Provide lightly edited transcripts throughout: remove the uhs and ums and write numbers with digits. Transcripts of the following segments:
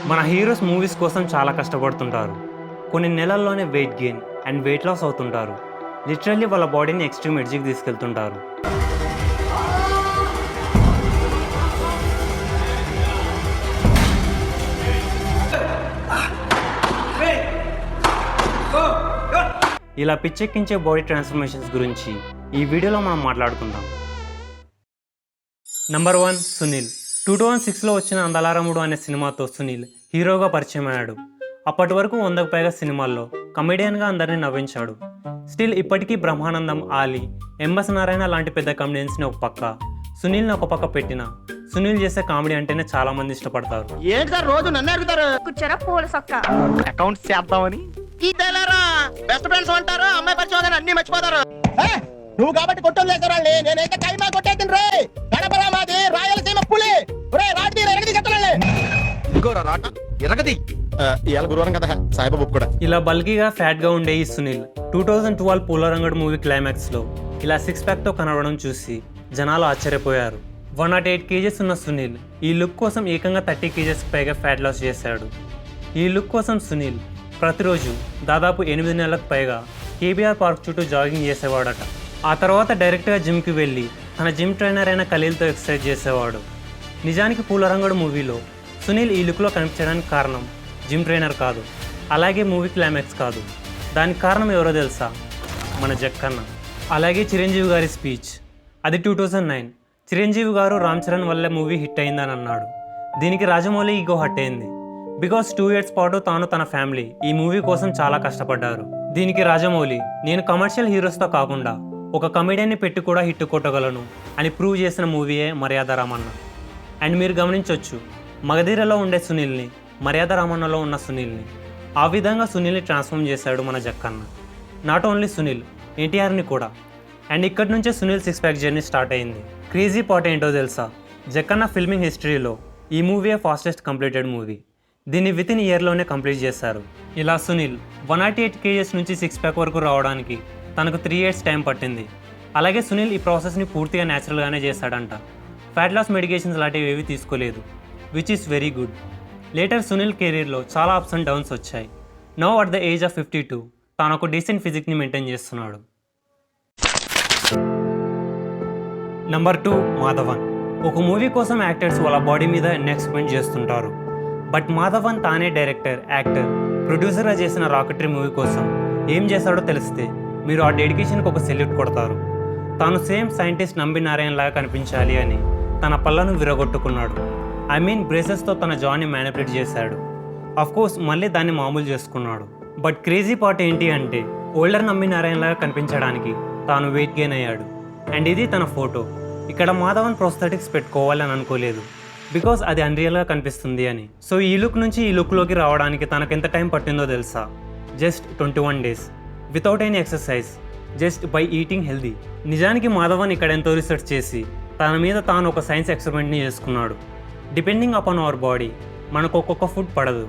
మన heroes movies కోసం చాలా కష్టపడుతుంటారు. కొన్ని నెలల్లోనే weight gain and weight loss అవుతుంటారు. లిటరల్లీ వాళ్ళ బాడీని ఎక్స్ట్రీమ్ ఎడ్జ్కి తీసుకెళ్తుంటారు. ఇలా పిచ్చెక్కించే బాడీ ట్రాన్స్ఫర్మేషన్స్ గురించి ఈ వీడియోలో మనం మాట్లాడుకుందాం. నంబర్ 1, సునీల్. 2006లో వచ్చిన అందలారముడు అనే సినిమాతో సునీల్ హీరోగా పరిచయం అయ్యాడు. అప్పటి వరకు 100కు పైగా సినిమాల్లో కమెడియన్గా అందరినీ నవ్వించాడు. స్టిల్ ఇప్పటికీ బ్రహ్మానందం, ఆలీ, ఎంఎస్ నారాయణ లాంటి పెద్ద కమెడియన్స్ని ఒక పక్క, సునీల్ని ఒక పక్క పెట్టిన సునీల్ చేసే కామెడీ అంటేనే చాలా మంది ఇష్టపడతారు. ఏంటి సార్ రోజు నన్ను అడుగుతారు? కూర్చోరా పూల సొక్క. అకౌంట్స్ చేద్దామని బెస్ట్ ఫ్రెండ్స్ అంటారు, అమ్మాయి పరిచయం అన్ని మర్చిపోతారు. నువ్వు కాబట్టి కొట్టలు చేసేవాళ్ళని నేనైతే కైమా కొట్టేది రే. గడపరా మాది రాయలసీమ పులి. రాటి ఎరగది కట్టాలి. ఇంకోరా రాట ఎరగది. ఇవాళ గురువారం కదా సాయిబాబు కూడా. ఇలా బల్కీగా ఫ్యాట్గా ఉండే ఈ సునీల్ 2012 పూలరంగడు మూవీ క్లైమాక్స్లో ఇలా 6 ప్యాక్తో కనబడడం చూసి జనాలు ఆశ్చర్యపోయారు. 108 kgs ఉన్న సునీల్ ఈ లుక్ కోసం ఏకంగా 30 kgs పైగా ఫ్యాట్ లాస్ చేశాడు. ఈ లుక్ కోసం సునీల్ ప్రతిరోజు దాదాపు 8 నెలలకు పైగా కేబీఆర్ పార్క్ చుట్టూ జాగింగ్ చేసేవాడట. ఆ తర్వాత డైరెక్ట్గా జిమ్కి వెళ్ళి తన జిమ్ ట్రైనర్ అయిన ఖలీల్తో ఎక్సర్సైజ్ చేసేవాడు. నిజానికి పూలరంగడు మూవీలో సునీల్ ఈ లుక్లో కనిపించడానికి కారణం జిమ్ ట్రైనర్ కాదు, అలాగే మూవీ క్లైమాక్స్ కాదు. దానికి కారణం ఎవరో తెలుసా? మన జక్కన్న. అలాగే చిరంజీవి గారి స్పీచ్. అది 2009. చిరంజీవి గారు రామ్ చరణ్ వల్లే మూవీ హిట్ అయిందని అన్నాడు. దీనికి రాజమౌళి ఈగో హట్ అయింది. బికాస్ 2 years పాటు తాను తన ఫ్యామిలీ ఈ మూవీ కోసం చాలా కష్టపడ్డారు. దీనికి రాజమౌళి, నేను కమర్షియల్ హీరోస్తో కాకుండా ఒక కమెడియన్ని పెట్టి కూడా హిట్ కొట్టగలను అని ప్రూవ్ చేసిన మూవీయే మర్యాద రామన్న. అండ్ మీరు గమనించవచ్చు, మగధీరలో ఉండే సునీల్ని మర్యాద రామన్నలో ఉన్న సునీల్ని. ఆ విధంగా సునీల్ని ట్రాన్స్ఫార్మ్ చేశాడు మన జక్కన్న. నాట్ ఓన్లీ సునీల్, ఎన్టీఆర్ని కూడా. అండ్ ఇక్కడి నుంచే సునీల్ 6 ప్యాక్ జర్నీ స్టార్ట్ అయింది. క్రేజీ పార్ట్ ఏంటో తెలుసా? జక్కన్న ఫిల్మింగ్ హిస్టరీలో ఈ మూవీయే ఫాస్టెస్ట్ కంప్లీటెడ్ మూవీ. దీన్ని వితిన్ ఇయర్లోనే కంప్లీట్ చేశారు. ఇలా సునీల్ 188 kgs నుంచి 6 ప్యాక్ వరకు రావడానికి తనకు 3 years టైం పట్టింది. అలాగే సునీల్ ఈ ప్రాసెస్ని పూర్తిగా న్యాచురల్గానే చేశాడంట. ఫ్యాట్ లాస్ మెడికేషన్స్ లాంటివి ఏవి తీసుకోలేదు, which is very good. Later Sunil కెరీర్లో చాలా అప్స్ అండ్ డౌన్స్ వచ్చాయి. Now at the age of 52 తాను ఒక డీసెంట్ ఫిజిక్ని మెయింటైన్ చేస్తున్నాడు. నంబర్ 2, మాధవన్. ఒక మూవీ కోసం యాక్టర్స్ వాళ్ళ బాడీ మీద ఎన్ని ఎక్స్పెరిమెంట్ చేస్తుంటారు. బట్ మాధవన్ తానే డైరెక్టర్, యాక్టర్, ప్రొడ్యూసర్గా చేసిన రాకెటరీ మూవీ కోసం ఏం చేశాడో తెలిస్తే మీరు ఆ డెడికేషన్కి ఒక సెల్యూట్ కొడతారు. తాను సేమ్ సైంటిస్ట్ నంబి నారాయణ లాగా కనిపించాలి అని తన పళ్ళను విరగొట్టుకున్నాడు. ఐ మీన్ బ్రేసెస్తో తన జాని మ్యానిపులేట్ చేశాడు. కోర్స్ మళ్ళీ దాన్ని మామూలు చేసుకున్నాడు. బట్ క్రేజీ పార్ట్ ఏంటి అంటే ఓల్డర్ నంబి నారాయణ లాగా కనిపించడానికి తాను వెయిట్ గెయిన్ అయ్యాడు. అండ్ ఇది తన ఫోటో. ఇక్కడ మాధవన్ ప్రోస్థెటిక్స్ పెట్టుకోవాలని అనుకోలేదు, బికాస్ అది అన్రియల్గా కనిపిస్తుంది అని. సో ఈ లుక్ నుంచి ఈ లుక్లోకి రావడానికి తనకు ఎంత టైం పట్టిందో తెలుసా? Just 21 days without any exercise, just by eating healthy. నిజానికి మాధవన్ ఇక్కడ ఎంతో రీసెర్చ్ చేసి తన మీద తాను ఒక సైన్స్ ఎక్స్పెరిమెంట్ని చేసుకున్నాడు. డిపెండింగ్ అపాన్ అవర్ బాడీ మనకు ఒక్కొక్క ఫుడ్ పడదు.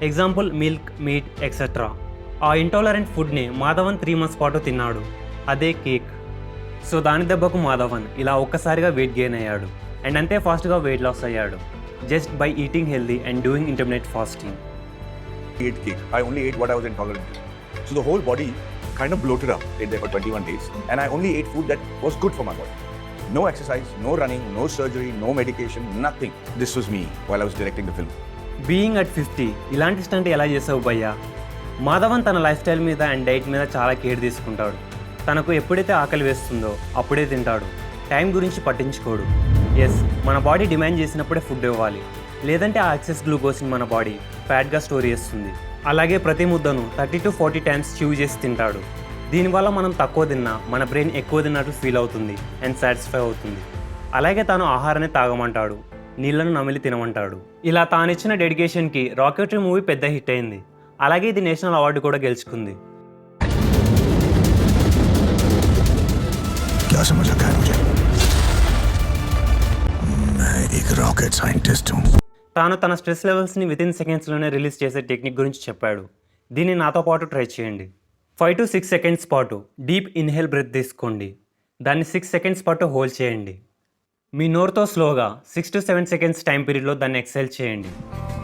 Example milk, meet etcetera. ఆ ఇంటాలరెంట్ ఫుడ్ని మాధవన్ 3 months పాటు తిన్నాడు, అదే కేక్. సో దాని దెబ్బకు మాధవన్ ఇలా ఒక్కసారిగా వెయిట్ గెయిన్ అయ్యాడు. అండ్ అంతే ఫాస్ట్గా వెయిట్ లాస్ అయ్యాడు, just by eating healthy and doing intermittent fasting. Ate cake. I only ate what I was intolerant to. So the whole body kind of bloated up in there for 21 days. And I only ate food that was good for my body. No exercise, no running, no surgery, no medication, nothing. This was me while I was directing the film. Being at 50 ఇలాంటి stunt ఎలా చేసావు భయ్యా? మాధవన్ తన life style మీద and diet మీద చాలా care తీసుకుంటాడు. తనకు ఎప్పుడైతే ఆకలి వేస్తుందో అప్పుడే తింటాడు. టైం గురించి పట్టించుకోడు. ఎస్, మన బాడీ డిమాండ్ చేసినప్పుడే ఫుడ్ ఇవ్వాలి, లేదంటే ఆ ఎక్సెస్ గ్లూకోజ్ని మన బాడీ ఫ్యాట్గా స్టోర్ చేస్తుంది. అలాగే ప్రతి ముద్దను 30 to 40 times చ్యూ చేసి తింటాడు. దీనివల్ల మనం తక్కువ తిన్నా మన బ్రెయిన్ ఎక్కువ తిన్నట్లు ఫీల్ అవుతుంది అండ్ సాటిస్ఫై అవుతుంది. అలాగే తాను ఆహారాన్ని తాగమంటాడు, నీళ్లను నమిలి తినమంటాడు. ఇలా తానిచ్చిన డెడికేషన్కి రాకెటరీ మూవీ పెద్ద హిట్ అయింది. అలాగే ఇది నేషనల్ అవార్డు కూడా గెలుచుకుంది. తాను తన స్ట్రెస్ లెవెల్స్ని వితిన్ సెకండ్స్లోనే రిలీజ్ చేసే టెక్నిక్ గురించి చెప్పాడు. దీన్ని నాతో పాటు ట్రై చేయండి. 5 to 6 seconds పాటు డీప్ ఇన్హేల్ బ్రెత్ తీసుకోండి. దాన్ని 6 seconds పాటు హోల్డ్ చేయండి. మీ నోరుతో స్లోగా 6 to 7 seconds టైం పీరియడ్లో దాన్ని ఎక్సెల్ చేయండి.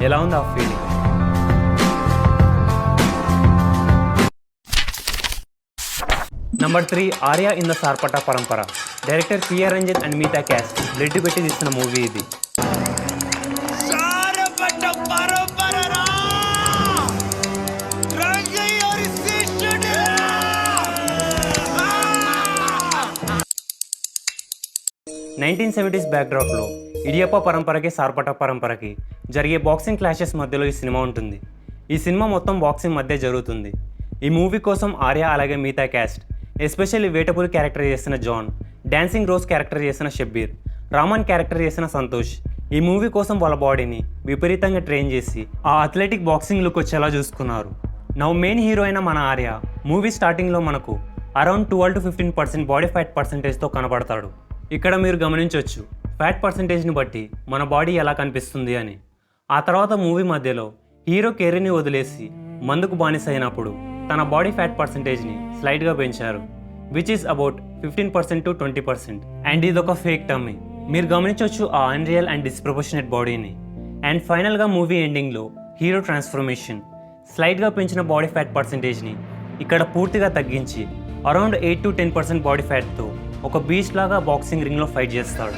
ఎలా ఉంది ఆ feeling? Number 3 Arya in the Sarpatta Parambarai. Director PR Ranjith and మిగతా క్యాస్ట్ బ్లడ్ పెట్టి తీసిన మూవీ ఇది. నైన్టీన్ 1970s బ్యాక్డ్రాప్లో ఇడియప్ప పరంపరకి సార్పటా పరంపరకి జరిగే బాక్సింగ్ క్లాషెస్ మధ్యలో ఈ సినిమా ఉంటుంది. ఈ సినిమా మొత్తం బాక్సింగ్ మధ్య జరుగుతుంది. ఈ మూవీ కోసం ఆర్యా అలాగే మిగతా క్యాస్ట్, ఎస్పెషల్లీ వేటపుల్ క్యారెక్టర్ చేసిన జాన్, డాన్సింగ్ రోజ్ క్యారెక్టర్ చేసిన షబ్బీర్, రామన్ క్యారెక్టర్ చేసిన సంతోష్ ఈ మూవీ కోసం వాళ్ళ బాడీని విపరీతంగా ట్రైన్ చేసి ఆ అథ్లెటిక్ బాక్సింగ్ లుక్ వచ్చేలా చూసుకున్నారు. నవ్ మెయిన్ హీరో అయిన మన ఆర్య మూవీ స్టార్టింగ్లో మనకు అరౌండ్ 12 to 15% బాడీ ఫ్యాట్ పర్సంటేజ్తో కనబడతాడు. ఇక్కడ మీరు గమనించవచ్చు ఫ్యాట్ పర్సంటేజ్ని బట్టి మన బాడీ ఎలా కనిపిస్తుంది అని. ఆ తర్వాత మూవీ మధ్యలో హీరో కెరీర్ని వదిలేసి మందుకు బానిస అయినప్పుడు తన బాడీ ఫ్యాట్ పర్సంటేజ్ని స్లైట్గా పెంచారు, which is about 15% to 20%. And ఇది ఒక ఫేక్ టమ్మీ. మీరు గమనించవచ్చు ఆ అన్రియల్ అండ్ డిస్ప్రపోర్షనేట్ బాడీని. అండ్ ఫైనల్గా మూవీ ఎండింగ్లో హీరో ట్రాన్స్ఫర్మేషన్ స్లైట్గా పెంచిన బాడీ ఫ్యాట్ పర్సంటేజ్ని ఇక్కడ పూర్తిగా తగ్గించి అరౌండ్ 8 to 10% బాడీ ఫ్యాట్తో ఒక బీచ్ లాగా బాక్సింగ్ రింగ్లో ఫైట్ చేస్తాడు.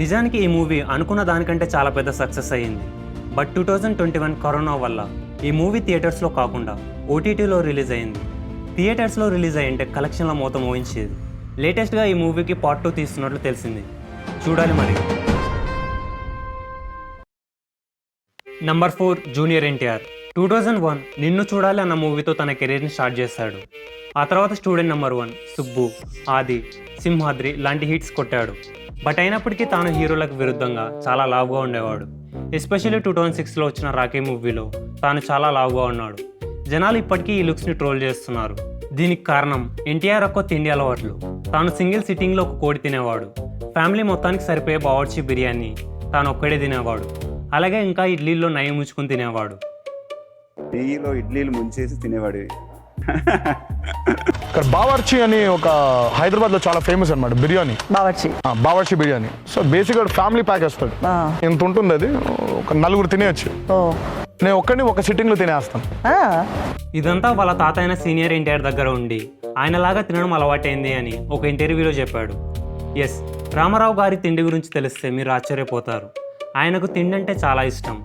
నిజానికి ఈ మూవీ అనుకున్న దానికంటే చాలా పెద్ద సక్సెస్ అయ్యింది. బట్ 2021 కరోనా వల్ల ఈ మూవీ థియేటర్స్లో కాకుండా ఓటీటీలో రిలీజ్ అయింది. థియేటర్స్లో రిలీజ్ అయ్యింటే కలెక్షన్ల మోతం ఊహించేది. లేటెస్ట్గా ఈ మూవీకి పార్ట్ 2 తీస్తున్నట్లు తెలిసింది. చూడాలి మరి. Number 4 junior NTR. 2001 నిన్ను చూడాలి అన్న మూవీతో తన కెరీర్ని స్టార్ట్ చేశాడు. ఆ తర్వాత స్టూడెంట్ నెంబర్ 1, సుబ్బు, ఆది, సింహాద్రి లాంటి హిట్స్ కొట్టాడు. బట్ అయినప్పటికీ తాను హీరోలకు విరుద్ధంగా చాలా లావుగా ఉండేవాడు. ఎస్పెషల్లీ 2006లో వచ్చిన రాకీ మూవీలో తాను చాలా లావుగా ఉన్నాడు. జనాలు ఇప్పటికీ ఈ లుక్స్ని ట్రోల్ చేస్తున్నారు. దీనికి కారణం ఎన్టీఆర్ ఒక్క తిండి అలవాట్లు. తాను సింగిల్ సిట్టింగ్లో ఒక కోడి తినేవాడు. ఫ్యామిలీ మొత్తానికి సరిపోయే బావర్చి బిర్యానీ తాను ఒక్కడే తినేవాడు. అలాగే ఇంకా ఇడ్లీల్లో నయ్యి ముచ్చుకుని తినేవాడు. నెయ్యిలో ఇడ్లీలు ముంచేసి తినేవాడు. ఇక్కడ బావర్చి అని ఒక హైదరాబాద్లో చాలా ఫేమస్ అనమాట బిర్యానీ. బావర్చి బిర్యానీ. సో బేసిక్గా ఫ్యామిలీ ప్యాక్ వేస్తాడు. ఇంత ఉంటుంది, అది ఒక 4 తినేయచ్చు. నేను ఒక్కడిని ఒక సిట్టింగ్లో తినేస్తాను. ఇదంతా వాళ్ళ తాత అయిన సీనియర్ ఎన్టీఆర్ దగ్గర ఉండి ఆయనలాగా తినడం అలవాటైంది అని ఒక ఇంటర్వ్యూలో చెప్పాడు. ఎస్, రామారావు గారి తిండి గురించి తెలిస్తే మీరు ఆశ్చర్యపోతారు. ఆయనకు తిండి అంటే చాలా ఇష్టం.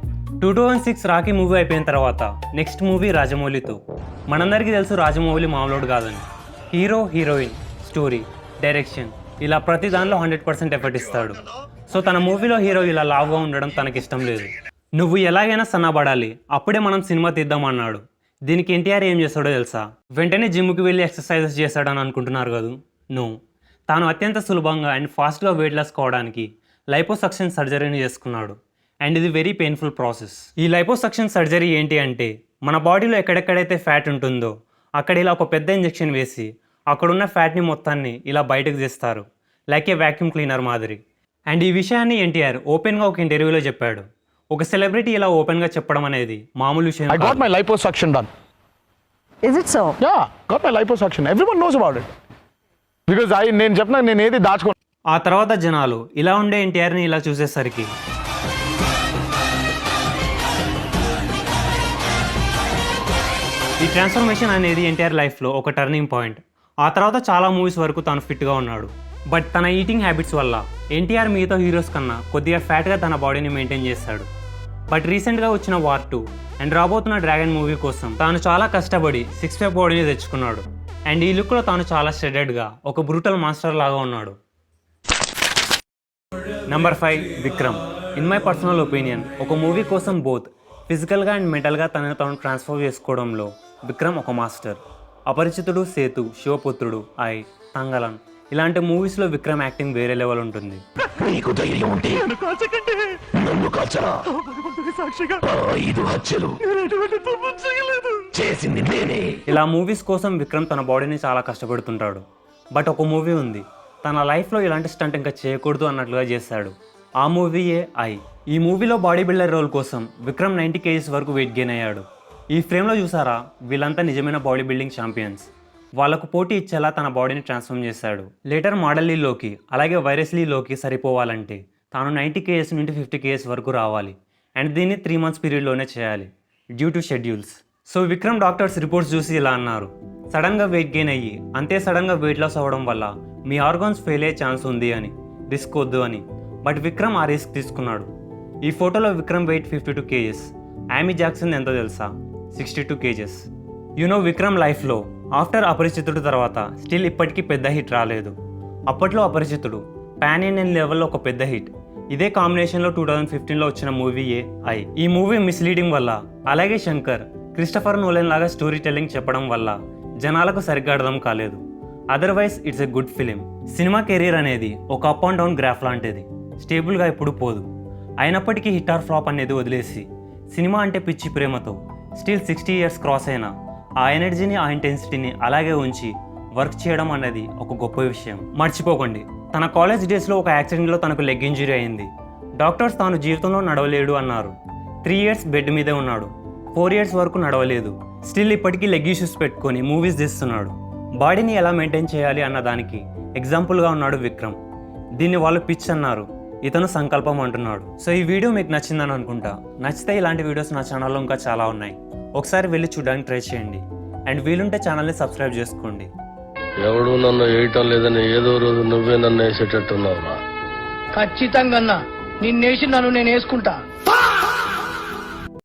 2006 రాకీ మూవీ అయిపోయిన తర్వాత నెక్స్ట్ మూవీ రాజమౌళితో. మనందరికీ తెలుసు రాజమౌళి మామూలుడు కాదని. హీరో, హీరోయిన్, స్టోరీ, డైరెక్షన్ ఇలా ప్రతి దానిలో 100% ఎఫర్ట్ ఇస్తాడు. సో తన మూవీలో హీరో ఇలా లావుగా ఉండడం తనకిష్టం లేదు. నువ్వు ఎలాగైనా సన్నబడాలి, అప్పుడే మనం సినిమా తీద్దామన్నాడు. దీనికి ఎన్టీఆర్ ఏం చేస్తాడో తెలుసా? వెంటనే జిమ్కి వెళ్ళి ఎక్సర్సైజెస్ చేస్తాడని అనుకుంటున్నారు కదా? నో, తాను అత్యంత సులభంగా అండ్ ఫాస్ట్గా వెయిట్ లాస్ కావడానికి లైపోసక్షన్ సర్జరీని చేసుకున్నాడు. అండ్ ఇది వెరీ పెయిన్ఫుల్ ప్రాసెస్. ఈ లైపోసక్షన్ సర్జరీ ఏంటి అంటే మన బాడీలో ఎక్కడెక్కడైతే ఫ్యాట్ ఉంటుందో అక్కడ ఇలా ఒక పెద్ద ఇంజెక్షన్ వేసి అక్కడున్న ఫ్యాట్ని మొత్తాన్ని ఇలా బయటకు తీస్తారు, లైక్ ఏ వ్యాక్యూమ్ క్లీనర్ మాదిరి. అండ్ ఈ విషయాన్ని ఎన్టీఆర్ ఓపెన్గా ఒక ఇంటర్వ్యూలో చెప్పాడు. ఒక సెలబ్రిటీ ఇలా ఓపెన్గా చెప్పడం అనేది మామూలు విషయం. I got my liposuction done. Is it so? Yeah, got my liposuction. Everyone knows about it. Because నేను చెప్పినా నేను ఏది దాచుకో. ఆ తర్వాత జనాలు ఇలా ఉండే ఎన్టీఆర్ని ఇలా చూసేసరికి ఈ ట్రాన్స్ఫర్మేషన్ అనేది ఎన్టీఆర్ లైఫ్లో ఒక టర్నింగ్ పాయింట్. ఆ తర్వాత చాలా మూవీస్ వరకు తాను ఫిట్గా ఉన్నాడు. బట్ తన ఈటింగ్ హ్యాబిట్స్ వల్ల ఎన్టీఆర్ మిగతా హీరోస్ కన్నా కొద్దిగా ఫ్యాట్గా తన బాడీని మెయింటైన్ చేశాడు. బట్ రీసెంట్గా వచ్చిన వార్ 2 అండ్ రాబోతున్న డ్రాగన్ మూవీ కోసం తాను చాలా కష్టపడి 6 ప్యాక్ బాడీని తెచ్చుకున్నాడు. అండ్ ఈ లుక్లో తాను చాలా స్ట్రెడెడ్గా ఒక బ్రూటల్ మాస్టర్ లాగా ఉన్నాడు. Number 5 Vikram. In my personal opinion ఒక మూవీ కోసం బోత్ ఫిజికల్గా అండ్ మెంటల్గా తనను తాను ట్రాన్స్ఫర్ చేసుకోవడంలో విక్రమ్ ఒక మాస్టర్. అపరిచితుడు, సేతు, శివపుత్రుడు, ఐ, తంగలన్ ఇలాంటి మూవీస్లో విక్రమ్ యాక్టింగ్ వేరే లెవెల్ ఉంటుంది. ఇలా మూవీస్ కోసం విక్రమ్ తన బాడీని చాలా కష్టపడుతుంటాడు. బట్ ఒక మూవీ ఉంది తన లైఫ్లో ఇలాంటి స్టంట్ ఇంకా చేయకూడదు అన్నట్లుగా చేశాడు. ఆ మూవీయే ఐ. ఈ మూవీలో బాడీ బిల్డర్ రోల్ కోసం విక్రమ్ 90 kgs వరకు వెయిట్ గెయిన్ అయ్యాడు. ఈ ఫ్రేమ్లో చూసారా, వీళ్ళంతా నిజమైన బాడీ బిల్డింగ్ ఛాంపియన్స్. వాళ్లకు పోటీ ఇచ్చేలా తన బాడీని ట్రాన్స్ఫార్మ్ చేశాడు. లేటర్ మోడల్ లీలోకి అలాగే వైరస్ లీలోకి సరిపోవాలంటే తాను 90 kgs నుండి 50 kgs వరకు రావాలి అండ్ దీన్ని 3 months పీరియడ్లోనే చేయాలి due to schedules. So Vikram doctors reports చూసి ఇలా అన్నారు, సడన్గా వెయిట్ గెయిన్ అయ్యి అంతే సడన్గా వెయిట్ లాస్ అవ్వడం వల్ల మీ ఆర్గాన్స్ ఫెయిల్ అయ్యే ఛాన్స్ ఉంది అని, రిస్క్ వద్దు అని. బట్ విక్రమ్ ఆ రిస్క్ తీసుకున్నాడు. ఈ ఫోటోలో Vikram weight 52 kgs. Amy Jackson ఎంతో తెలుసా? 62 kgs. విక్రమ్ లైఫ్లో ఆఫ్టర్ అపరిచితుడు తర్వాత స్టిల్ ఇప్పటికీ పెద్ద హిట్ రాలేదు. అప్పట్లో అపరిచితుడు పాన్ ఇండియన్ లెవెల్లో ఒక పెద్ద హిట్. ఇదే కాంబినేషన్లో 2015లో వచ్చిన మూవీయే ఐ. ఈ మూవీ మిస్లీడింగ్ వల్ల అలాగే శంకర్ క్రిస్టఫర్ నోలెన్ లాగా స్టోరీ టెల్లింగ్ చెప్పడం వల్ల జనాలకు సరిగ్గా అర్థం కాలేదు. Otherwise it's a good film. Cinema career అనేది ఒక అప్ అండ్ డౌన్ గ్రాఫ్ లాంటిది, స్టేబుల్గా ఎప్పుడు పోదు. అయినప్పటికీ హిట్ ఆర్ ఫ్లాప్ అనేది వదిలేసి సినిమా అంటే పిచ్చి ప్రేమతో స్టిల్ 60 years క్రాస్ అయినా ఆ ఎనర్జీని ఆ ఇంటెన్సిటీని అలాగే ఉంచి వర్క్ చేయడం అనేది ఒక గొప్ప విషయం. మర్చిపోకండి, తన కాలేజ్ డేస్లో ఒక యాక్సిడెంట్లో తనకు లెగ్ ఇంజరీ అయింది. డాక్టర్స్ తాను జీవితంలో నడవలేడు అన్నారు. 3 years బెడ్ మీదే ఉన్నాడు. 4 years వరకు నడవలేదు. స్టిల్ ఇప్పటికీ లెగ్ ఇష్యూస్ పెట్టుకొని మూవీస్ తీస్తున్నాడు. బాడీని ఎలా మెయింటైన్ చేయాలి అన్న దానికి ఎగ్జాంపుల్గా ఉన్నాడు విక్రమ్. దీన్ని వాళ్ళు పిచ్ అన్నారు, ఇతను సంకల్పం అంటున్నాడు. సో ఈ వీడియో మీకు నచ్చిందని అనుకుంటా. నచ్చితే ఇలాంటి వీడియోస్ నా ఛానల్లో ఇంకా చాలా ఉన్నాయి, ఒకసారి వెళ్ళి చూడడానికి ట్రై చేయండి. అండ్ వీలుంటే ఛానల్ని సబ్స్క్రైబ్ చేసుకోండి. ఎవడు నన్ను వేయటం లేదని ఏదో రోజు నువ్వే నన్ను వేసేటట్టున్నావురా. ఖచ్చితంగా నిన్నేసి నన్ను నేను వేసుకుంటా.